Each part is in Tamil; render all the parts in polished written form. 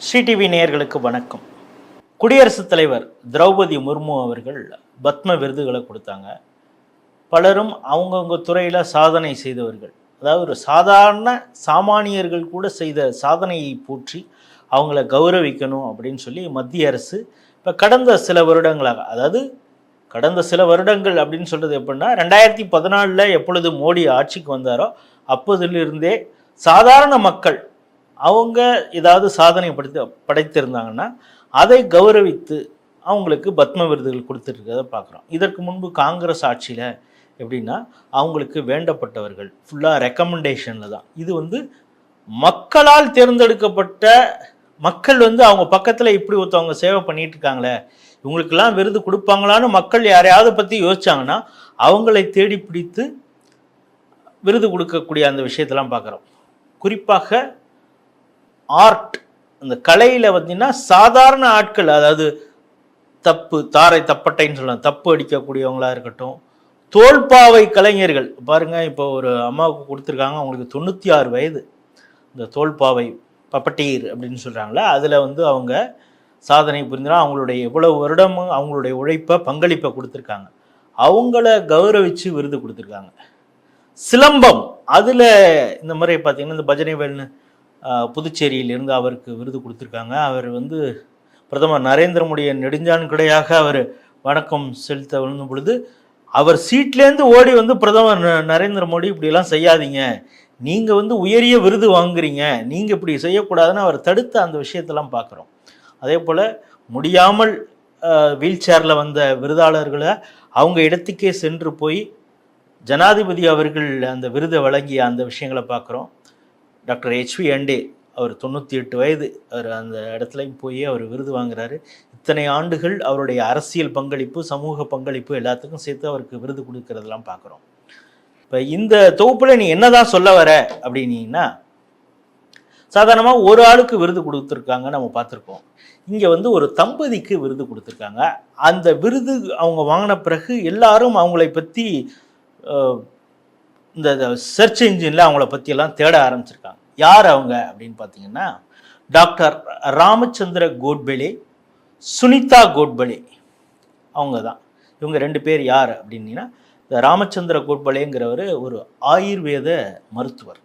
ஸ்ரீ டிவி நேயர்களுக்கு வணக்கம். குடியரசுத் தலைவர் திரௌபதி முர்மு அவர்கள் பத்ம விருதுகளை கொடுத்தாங்க. பலரும் அவங்கவுங்க துறையில் சாதனை செய்தவர்கள், அதாவது ஒரு சாதாரண சாமானியர்கள் கூட செய்த சாதனையை போற்றி அவங்கள கௌரவிக்கணும் அப்படின்னு சொல்லி மத்திய அரசு இப்போ கடந்த சில வருடங்கள் அப்படின்னு சொல்கிறது எப்படின்னா 2014 எப்பொழுது மோடி ஆட்சிக்கு வந்தாரோ அப்போதிலிருந்தே சாதாரண மக்கள் அவங்க ஏதாவது சாதனை படைத்திருந்தாங்கன்னா அதை கௌரவித்து அவங்களுக்கு பத்ம விருதுகள் கொடுத்துருக்கிறத பார்க்குறோம். இதற்கு முன்பு காங்கிரஸ் ஆட்சியில் எப்படின்னா அவங்களுக்கு வேண்டப்பட்டவர்கள் ஃபுல்லாக ரெக்கமெண்டேஷனில் தான். இது மக்களால் தேர்ந்தெடுக்கப்பட்ட மக்கள் அவங்க பக்கத்தில் இப்படி ஒருத்தவங்க சேவை பண்ணிட்டு இருக்காங்களே, இவங்களுக்கெல்லாம் விருது கொடுப்பாங்களான்னு மக்கள் யாரையாவது பற்றி யோசிச்சாங்கன்னா அவங்களை தேடி பிடித்து விருது கொடுக்கக்கூடிய அந்த விஷயத்தெல்லாம் பார்க்குறோம். குறிப்பாக ஆர்ட், அந்த கலையில் பார்த்தீங்கன்னா சாதாரண ஆட்கள், அதாவது தாரை தப்பட்டைன்னு சொல்லலாம், தப்பு அடிக்கக்கூடியவங்களா இருக்கட்டும், தோல்பாவை கலைஞர்கள் பாருங்கள். இப்போ ஒரு அம்மாவுக்கு கொடுத்துருக்காங்க, அவங்களுக்கு 96 வயது. இந்த தோல்பாவை பப்பட்டீர் அப்படின்னு சொல்கிறாங்களே, அதில் அவங்க சாதனை புரிஞ்சுனா அவங்களுடைய எவ்வளவு வருடமும் அவங்களுடைய உழைப்பை பங்களிப்பை கொடுத்துருக்காங்க. அவங்கள கௌரவித்து விருது கொடுத்துருக்காங்க. சிலம்பம், அதில் இந்த முறை பார்த்திங்கன்னா இந்த பஜனை வேல்னு புதுச்சேரியிலிருந்து அவருக்கு விருது கொடுத்துருக்காங்க. அவர் பிரதமர் நரேந்திர மோடியை நெடுஞ்சான் கிடையாக அவர் வணக்கம் செலுத்த விழுந்த பொழுது அவர் சீட்லேருந்து ஓடி பிரதமர் நரேந்திர மோடி இப்படியெல்லாம் செய்யாதீங்க, நீங்கள் உயரிய விருது வாங்குறீங்க, நீங்கள் இப்படி செய்யக்கூடாதுன்னு அவர் தடுத்த அந்த விஷயத்தெல்லாம் பார்க்குறோம். அதே போல் முடியாமல் வீல் சேரில் வந்த விருதாளர்களை அவங்க இடத்துக்கே சென்று போய் ஜனாதிபதி அவர்கள் அந்த விருதை வழங்கிய அந்த விஷயங்களை பார்க்குறோம். டாக்டர் HV அண்டே, அவர் 98 வயது, அவர் அந்த இடத்துலையும் போய் அவர் விருது வாங்குறாரு. இத்தனை ஆண்டுகள் அவருடைய அரசியல் பங்களிப்பு, சமூக பங்களிப்பு எல்லாத்துக்கும் சேர்த்து அவருக்கு விருது கொடுக்கறதெல்லாம் பார்க்குறோம். இப்போ இந்த தொகுப்பில் நீ என்னதான் சொல்ல வர அப்படின்னீங்கன்னா, சாதாரணமாக ஒரு ஆளுக்கு விருது கொடுத்துருக்காங்க நம்ம பார்த்துருக்கோம். இங்கே ஒரு தம்பதிக்கு விருது கொடுத்துருக்காங்க. அந்த விருது அவங்க வாங்கின பிறகு எல்லாரும் அவங்களை பற்றி இந்த சர்ச் இன்ஜினில் அவங்கள பற்றியெல்லாம் தேட ஆரம்பிச்சிருக்காங்க. யார் அவங்க அப்படின்னு பார்த்தீங்கன்னா, டாக்டர் ராமச்சந்திர கோட்பலே, சுனிதா கோட்பலே, அவங்க தான். இவங்க 2 பேர் யார் அப்படின்னா, இந்த ராமச்சந்திர கோட்பலேங்கிறவர் ஒரு ஆயுர்வேத மருத்துவர்.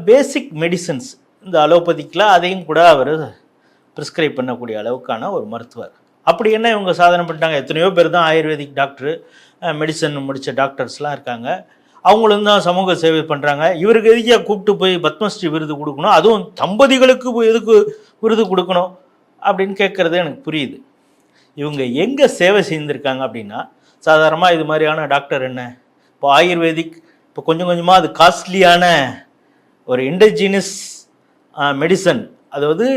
பேசிக் மெடிசன்ஸ், இந்த அலோபதிக்கெலாம் அதையும் கூட அவர் ப்ரிஸ்கிரைப் பண்ணக்கூடிய அளவுக்கான ஒரு மருத்துவர். அப்படி என்ன இவங்க சாதனை பண்ணிட்டாங்க? எத்தனையோ பேர் தான் ஆயுர்வேதிக் டாக்டர், மெடிசன் முடித்த டாக்டர்ஸ்லாம் இருக்காங்க. அவங்களும் தான் சமூக சேவை பண்ணுறாங்க. இவருக்கு எதுக்கே கூப்பிட்டு போய் பத்மஸ்ரீ விருது கொடுக்கணும், அதுவும் தம்பதிகளுக்கு எதுக்கு விருது கொடுக்கணும் அப்படின்னு கேட்குறது எனக்கு புரியுது. இவங்க எங்கே சேவை செய்திருக்காங்க அப்படின்னா, சாதாரணமாக இது மாதிரியான டாக்டர் என்ன, இப்போ ஆயுர்வேதிக் இப்போ கொஞ்சம் கொஞ்சமாக அது காஸ்ட்லியான ஒரு இண்டிஜினஸ் மெடிசன், அதாவது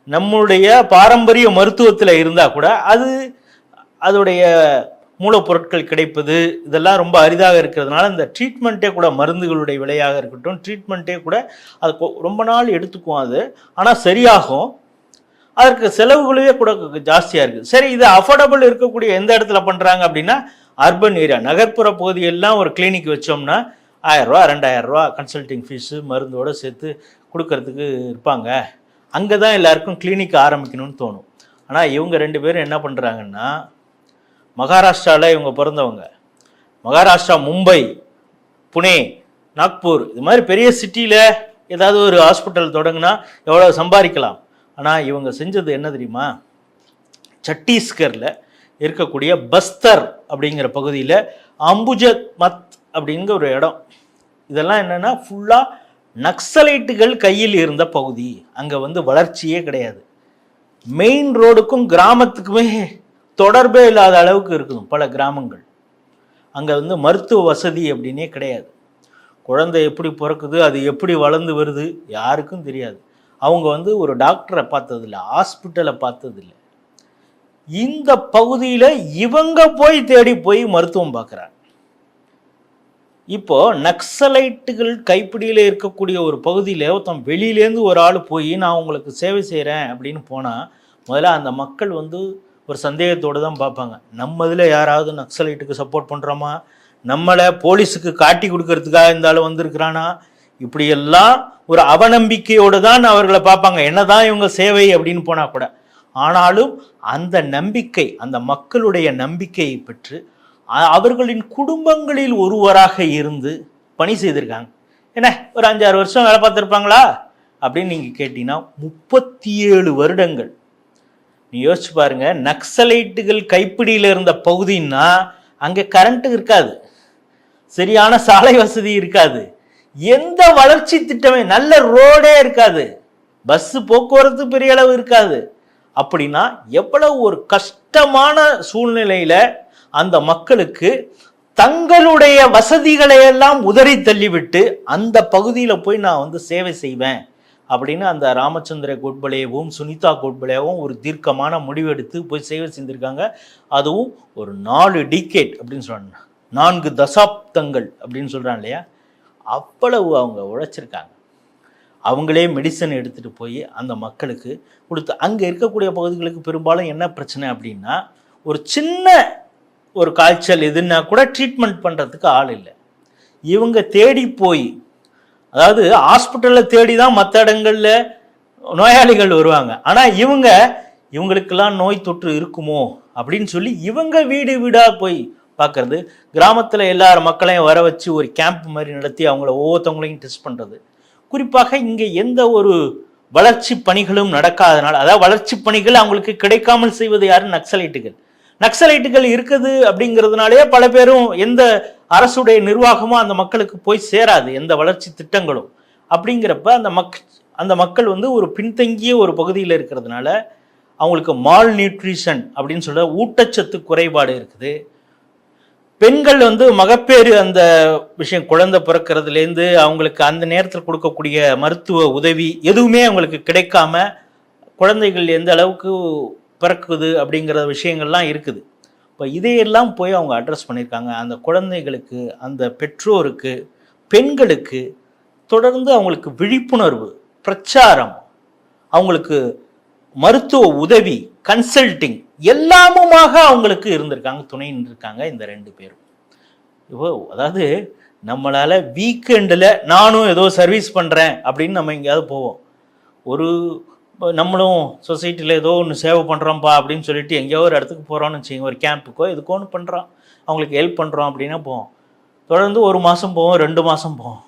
நம்மளுடைய பாரம்பரிய மருத்துவத்தில் இருந்தால் கூட அதோடைய மூலப்பொருட்கள் கிடைப்பது இதெல்லாம் ரொம்ப அரிதாக இருக்கிறதுனால இந்த ட்ரீட்மெண்ட்டே கூட, மருந்துகளுடைய விலையாக இருக்கட்டும், ட்ரீட்மெண்ட்டே கூட அது ரொம்ப நாள் எடுத்துக்கும். அது ஆனால் சரியாகும், அதற்கு செலவுகளே கூட ஜாஸ்தியாக இருக்குது. சரி, இது அஃபோர்டபுள் இருக்கக்கூடிய எந்த இடத்துல பண்ணுறாங்க அப்படின்னா, அர்பன் ஏரியா, நகர்ப்புற பகுதியெல்லாம் ஒரு கிளினிக் வச்சோம்னா 1000 ரூபா 2000 ரூபா கன்சல்டிங் ஃபீஸு மருந்தோடு சேர்த்து கொடுக்கறதுக்கு இருப்பாங்க. அங்கே தான் எல்லாருக்கும் கிளினிக் ஆரம்பிக்கணும்னு தோணும். ஆனால் இவங்க 2 பேரும் என்ன பண்ணுறாங்கன்னா, மகாராஷ்டிராவில் இவங்க பிறந்தவங்க, மகாராஷ்டிரா, மும்பை, புனே, நாக்பூர், இது மாதிரி பெரிய சிட்டியில் ஏதாவது ஒரு ஹாஸ்பிட்டல் தொடங்கினா எவ்வளோ சம்பாதிக்கலாம். ஆனால் இவங்க செஞ்சது என்ன தெரியுமா, சத்தீஸ்கரில் இருக்கக்கூடிய பஸ்தர் அப்படிங்கிற பகுதியில் அம்புஜமத் அப்படிங்கிற ஒரு இடம், இதெல்லாம் என்னென்னா ஃபுல்லாக நக்சலைட்டுகள் கையில் இருந்த பகுதி. அங்கே வளர்ச்சியே கிடையாது. மெயின் ரோடுக்கும் கிராமத்துக்குமே தொடர்பே இல்லாத அளவுக்கு இருக்குது பல கிராமங்கள். அங்கே மருத்துவ வசதி அப்படின்னே கிடையாது. குழந்தை எப்படி பிறக்குது, அது எப்படி வளர்ந்து வருது யாருக்கும் தெரியாது. அவங்க ஒரு டாக்டரை பார்த்ததில்லை, ஹாஸ்பிட்டலை பார்த்ததில்லை. இந்த பகுதியில் இவங்க தேடி போய் மருத்துவம் பார்க்குறாங்க. இப்போது நக்சலைட்டுகள் கைப்பிடியில் இருக்கக்கூடிய ஒரு பகுதியில் ஒருத்தன் வெளியிலேருந்து ஒரு ஆள் போய் நான் உங்களுக்கு சேவை செய்கிறேன் அப்படின்னு போனால் முதல்ல அந்த மக்கள் ஒரு சந்தேகத்தோடு தான் பார்ப்பாங்க. நம்ம இதில் யாராவது நக்சலைட்டுக்கு சப்போர்ட் பண்ணுறோமா, நம்மளை போலீஸுக்கு காட்டி கொடுக்கறதுக்காக இருந்தாலும் வந்திருக்கிறானா, இப்படியெல்லாம் ஒரு அவநம்பிக்கையோடு தான் அவர்களை பார்ப்பாங்க, என்னதான் இவங்க சேவை அப்படின்னு போனா கூட. ஆனாலும் அந்த நம்பிக்கை, அந்த மக்களுடைய நம்பிக்கையை பெற்று அவர்களின் குடும்பங்களில் ஒருவராக இருந்து பணி செய்திருக்காங்க. என்ன ஒரு 5-6 வருஷம் வேலை பார்த்துருப்பாங்களா அப்படின்னு நீங்க கேட்டீங்கன்னா 37 வருடங்கள். நீ யோசிச்சு பாருங்க, நக்சலைட்டுகள் கைப்பிடியில் இருந்த பகுதின்னா அங்கே கரண்ட் இருக்காது, சரியான சாலை வசதி இருக்காது, எந்த வளர்ச்சி திட்டமே, நல்ல ரோடே இருக்காது, பஸ் போக்குவரத்து பெரிய அளவு இருக்காது. அப்படின்னா எவ்வளவு ஒரு கஷ்டமான சூழ்நிலையில அந்த மக்களுக்கு தங்களுடைய வசதிகளை எல்லாம் உதறி தள்ளிவிட்டு அந்த பகுதியில போய் நான் சேவை செய்வேன் அப்படின்னு அந்த ராமச்சந்திர கோட்பலேவும் சுனிதா கோட்பலேவும் ஒரு தீர்க்கமான முடிவெடுத்து போய் சேவை செஞ்சிருக்காங்க. அதுவும் ஒரு 4 டிகேட் அப்படின்னு சொல்றாங்க, 4 தசாப்தங்கள் அப்படின்னு சொல்றாங்க இல்லையா, அவ்வளவு அவங்க உழைச்சிருக்காங்க. அவங்களே மெடிசன் எடுத்துகிட்டு போய் அந்த மக்களுக்கு கொடுத்து, அங்கே இருக்கக்கூடிய பகுதிகளுக்கு பெரும்பாலும் என்ன பிரச்சனை அப்படின்னா, ஒரு சின்ன ஒரு காய்ச்சல் எதுன்னா கூட ட்ரீட்மெண்ட் பண்ணுறதுக்கு ஆள் இல்லை. இவங்க தேடி போய், அதாவது ஹாஸ்பிட்டலில் தேடி தான் மற்ற இடங்களில் நோயாளிகள் வருவாங்க, ஆனால் இவங்களுக்கெல்லாம் நோய் தொற்று இருக்குமோ அப்படின்னு சொல்லி இவங்க வீடு வீடாக போய் பார்க்கறது, கிராமத்தில் எல்லார் மக்களையும் வர வச்சு ஒரு கேம்ப் மாதிரி நடத்தி அவங்கள ஒவ்வொருத்தவங்களையும் டெஸ்ட் பண்ணுறது. குறிப்பாக இங்கே எந்த ஒரு வளர்ச்சி பணிகளும் நடக்காதனால, அதாவது வளர்ச்சி பணிகள் அவங்களுக்கு கிடைக்காமல் செய்வது யாரு? நக்சலைட்டுகள் இருக்குது அப்படிங்கிறதுனாலே பல பேரும் எந்த அரசுடைய நிர்வாகமும் அந்த மக்களுக்கு போய் சேராது, எந்த வளர்ச்சி திட்டங்களும். அப்படிங்கிறப்ப அந்த மக்கள் ஒரு பின்தங்கிய ஒரு பகுதியில் இருக்கிறதுனால அவங்களுக்கு மால் நியூட்ரிஷன் அப்படின்னு சொல்ற ஊட்டச்சத்து குறைபாடு இருக்குது. பெண்கள் மகப்பேறு அந்த விஷயம், குழந்தை பிறக்கிறதுலேருந்து அவங்களுக்கு அந்த நேரத்தில் கொடுக்கக்கூடிய மருத்துவ உதவி எதுவுமே அவங்களுக்கு கிடைக்காம குழந்தைகள் எந்த அளவுக்கு பிறக்குது அப்படிங்கிற விஷயங்கள்லாம் இருக்குது. இப்போ இதையெல்லாம் போய் அவங்க அட்ரஸ் பண்ணியிருக்காங்க. அந்த குழந்தைகளுக்கு, அந்த பெற்றோருக்கு, பெண்களுக்கு தொடர்ந்து அவங்களுக்கு விழிப்புணர்வு, பிரச்சாரம், அவங்களுக்கு மருத்துவ உதவி, கன்சல்டிங் எல்லாமுமாக அவங்களுக்கு இருந்திருக்காங்க, துணை நின்றுருக்காங்க இந்த 2 பேரும். இப்போ அதாவது நம்மளால் வீக்கெண்டில் நானும் ஏதோ சர்வீஸ் பண்ணுறேன் அப்படின்னு நம்ம எங்கேயாவது போவோம், நம்மளும் சொசைட்டியில் ஏதோ ஒன்று சேவை பண்ணுறோம்ப்பா அப்படின்னு சொல்லிட்டு எங்கேயோ ஒரு இடத்துக்கு போகிறோன்னு வச்சுங்க, ஒரு கேம்புக்கோ இதுக்கோ ஒன்று பண்ணுறோம், அவங்களுக்கு ஹெல்ப் பண்ணுறோம் அப்படின்னா போவோம். தொடர்ந்து 1 மாதம் போவோம், 2 மாதம் போவோம்.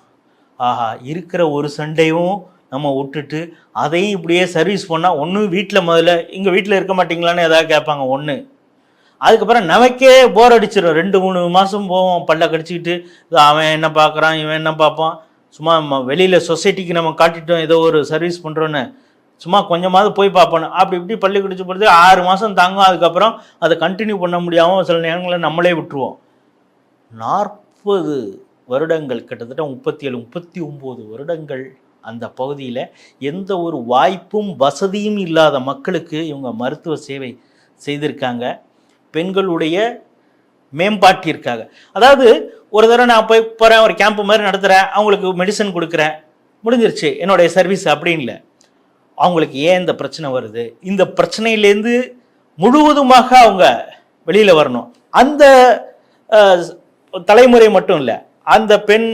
ஆஹா, இருக்கிற ஒரு சண்டையும் நம்ம விட்டுட்டு அதையும் இப்படியே சர்வீஸ் பண்ணால், ஒன்று வீட்டில் முதல்ல இங்கே வீட்டில் இருக்க மாட்டிங்களான்னு ஏதாவது கேட்பாங்க ஒன்று, அதுக்கப்புறம் நமக்கே போர் அடிச்சிடும். 2-3 மாதம் போவோம் பல்ல கடிச்சிக்கிட்டு, அவன் என்ன பார்க்குறான் இவன் என்ன பார்ப்பான், சும்மா வெளியில் சொசைட்டிக்கு நம்ம காட்டிட்டோம் ஏதோ ஒரு சர்வீஸ் பண்ணுறோன்னு, சும்மா கொஞ்சமாவது போய் பார்ப்போம். அப்படி இப்படி பள்ளி கடிச்சு போகிறது 6 மாதம் தாங்கும். அதுக்கப்புறம் அதை கண்டினியூ பண்ண முடியாமல் சில நேரங்களில் நம்மளே விட்டுருவோம். 40 வருடங்கள், கிட்டத்தட்ட 37-39 வருடங்கள் அந்த பகுதியில் எந்த ஒரு வாய்ப்பும் வசதியும் இல்லாத மக்களுக்கு இவங்க மருத்துவ சேவை செய்திருக்காங்க, பெண்களுடைய மேம்பாட்டிற்காக. அதாவது ஒரு தடவை நான் போய் போகிறேன், ஒரு கேம்ப் மாதிரி நடத்துகிறேன், அவங்களுக்கு மெடிசன் கொடுக்குறேன், முடிஞ்சிருச்சு என்னுடைய சர்வீஸ் அப்படின்னு இல்லை. அவங்களுக்கு ஏன் இந்த பிரச்சனை வருது, இந்த பிரச்சனையிலேருந்து முழுவதுமாக அவங்க வெளியில் வரணும். அந்த தலைமுறை மட்டும் இல்லை, அந்த பெண்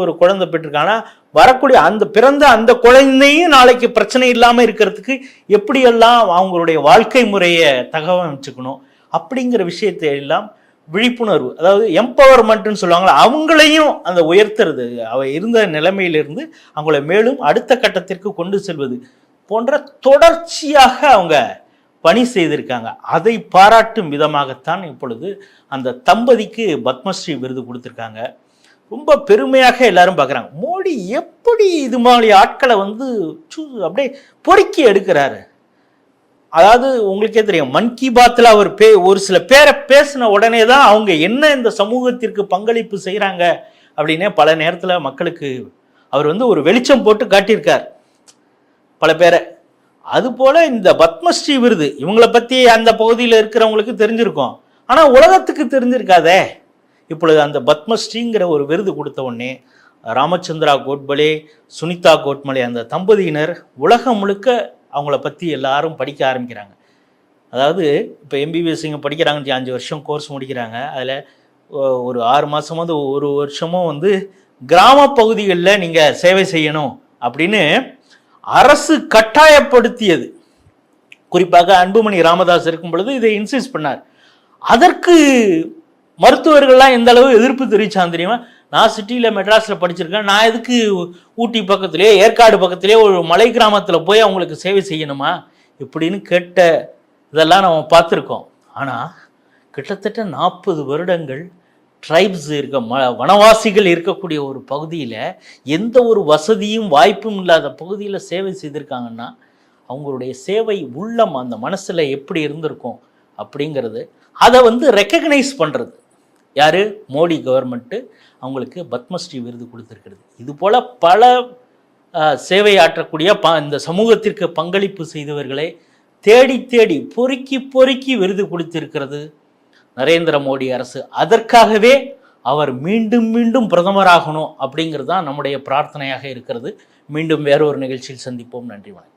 ஒரு குழந்தை பெற்றிருக்காங்கன்னா வரக்கூடிய அந்த பிறந்த அந்த குழந்தையும் நாளைக்கு பிரச்சனை இல்லாமல் இருக்கிறதுக்கு எப்படியெல்லாம் அவங்களுடைய வாழ்க்கை முறையை தகவமைச்சுக்கணும் அப்படிங்கிற விஷயத்தை எல்லாம் விழிப்புணர்வு, அதாவது எம்பவர்மெண்ட்னு சொல்லுவாங்களா, அவங்களையும் அந்த உயர்த்துறது, அவ இருந்த நிலைமையிலிருந்து அவங்கள மேலும் அடுத்த கட்டத்திற்கு கொண்டு செல்வது போன்ற தொடர்ச்சியாக அவங்க பணி செய்திருக்காங்க. அதை பாராட்டும் விதமாகத்தான் இப்பொழுது அந்த தம்பதிக்கு பத்மஸ்ரீ விருது கொடுத்துருக்காங்க. ரொம்ப பெருமையாக எல்லாரும் பார்க்குறாங்க. மோடி எப்படி இது மாதிரி ஆட்களை அப்படியே பொறுக்கி எடுக்கிறாரு. அதாவது உங்களுக்கே தெரியும், மன் கி பாத்தில் அவர் ஒரு சில பேரை பேசின உடனே தான் அவங்க என்ன இந்த சமூகத்திற்கு பங்களிப்பு செய்கிறாங்க அப்படின்னே பல நேரத்தில் மக்களுக்கு அவர் ஒரு வெளிச்சம் போட்டு காட்டியிருக்கார் பல பேரை. அதுபோல இந்த பத்மஸ்ரீ விருது இவங்களை பற்றி அந்த பகுதியில் இருக்கிறவங்களுக்கு தெரிஞ்சிருக்கும், ஆனால் உலகத்துக்கு தெரிஞ்சிருக்காதே. இப்பொழுது அந்த பத்மஸ்ரீங்கிற ஒரு விருது கொடுத்த உடனே ராமச்சந்திரா கோட்பலே, சுனிதா கோட்மலே அந்த தம்பதியினர் உலகம் முழுக்க அவங்கள பற்றி எல்லாரும் படிக்க ஆரம்பிக்கிறாங்க. அதாவது இப்போ எம்பிபிஎஸ் இங்கே படிக்கிறாங்க, 5 வருஷம் கோர்ஸ் முடிக்கிறாங்க, அதில் ஒரு 6 மாதமோ 1 வருஷமோ கிராம பகுதிகளில் நீங்கள் சேவை செய்யணும் அப்படின்னு அரசு கட்டாயப்படுத்தியது. குறிப்பாக அன்புமணி ராமதாஸ் இருக்கும் பொழுது இதை இன்சிஸ்ட் பண்ணார். அதற்கு மருத்துவர்கள்லாம் எந்த அளவு எதிர்ப்பு தெரிவிச்சான் தெரியுமா? நான் சிட்டியில் மெட்ராஸில் படிச்சிருக்கேன், நான் எதுக்கு ஊட்டி பக்கத்துலேயே ஏற்காடு பக்கத்துலேயே ஒரு மலை கிராமத்தில் போய் அவங்களுக்கு சேவை செய்யணுமா இப்படின்னு கேட்ட இதெல்லாம் நம்ம பார்த்துருக்கோம். ஆனால் கிட்டத்தட்ட 40 வருடங்கள் ட்ரைப்ஸ் வனவாசிகள் இருக்கக்கூடிய ஒரு பகுதியில் எந்த ஒரு வசதியும் வாய்ப்பும் இல்லாத பகுதியில் சேவை செய்திருக்காங்கன்னா அவங்களுடைய சேவை உள்ளம் அந்த மனசில் எப்படி இருந்திருக்கும் அப்படிங்கிறது அதை ரெக்கக்னைஸ் பண்ணுறது யார்? மோடி கவர்மெண்ட்டு அவங்களுக்கு பத்மஸ்ரீ விருது கொடுத்துருக்கிறது. இதுபோல் பல சேவை ஆற்றக்கூடிய இந்த சமூகத்திற்கு பங்களிப்பு செய்தவர்களை தேடி தேடி பொறுக்கி பொறுக்கி விருது கொடுத்திருக்கிறது நரேந்திர மோடி அரசு. அதற்காகவே அவர் மீண்டும் மீண்டும் பிரதமராகணும் அப்படிங்கிறது தான் நம்முடைய பிரார்த்தனையாக இருக்கிறது. மீண்டும் வேறொரு நிகழ்ச்சியில் சந்திப்போம். நன்றி, வணக்கம்.